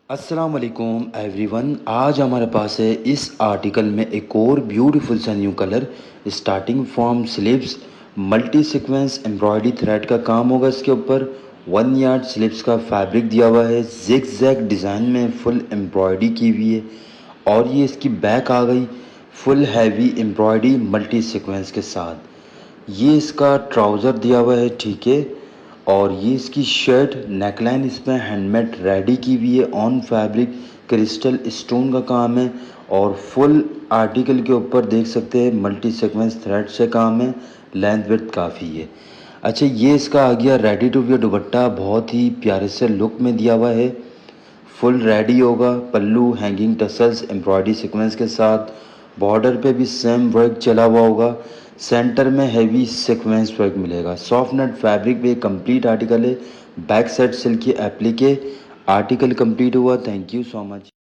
अस्सलाम वालेकुम एवरीवन। आज हमारे पास है इस आर्टिकल में एक और ब्यूटीफुल सा new colour. Starting from sleeves multi sequence embroidery thread का काम होगा इसके ऊपर। 1 यार्ड स्लीव्स का फैब्रिक दिया हुआ है, जिग जैग डिज़ाइन में फुल एम्ब्रॉयडरी की हुई है। और ये इसकी बैक आ गई full heavy embroidery multi sequence के साथ। ये इसका ट्राउज़र दिया हुआ है, ठीक है। और ये इसकी शर्ट नेकलाइन इसमें हैंडमेड रेडी की हुई है ऑन फैब्रिक, क्रिस्टल स्टोन का काम है। और फुल आर्टिकल के ऊपर देख सकते हैं मल्टी सीक्वेंस थ्रेड से काम है, लेंथ विड्थ काफ़ी है। अच्छा, ये इसका आ गया रेडी टू वियर दुपट्टा, बहुत ही प्यारे से लुक में दिया हुआ है। फुल रेडी होगा, पल्लू हैंगिंग टसल्स एम्ब्रॉयडरी सीक्वेंस के साथ। बॉर्डर पे भी सेम वर्क चला हुआ होगा। सेंटर में हैवी सीक्वेंस वर्क मिलेगा। सॉफ्ट नेट फैब्रिक पे कंप्लीट आर्टिकल है। बैक साइड सिल्क की एप्लीके। आर्टिकल कंप्लीट हुआ। Thank you so much.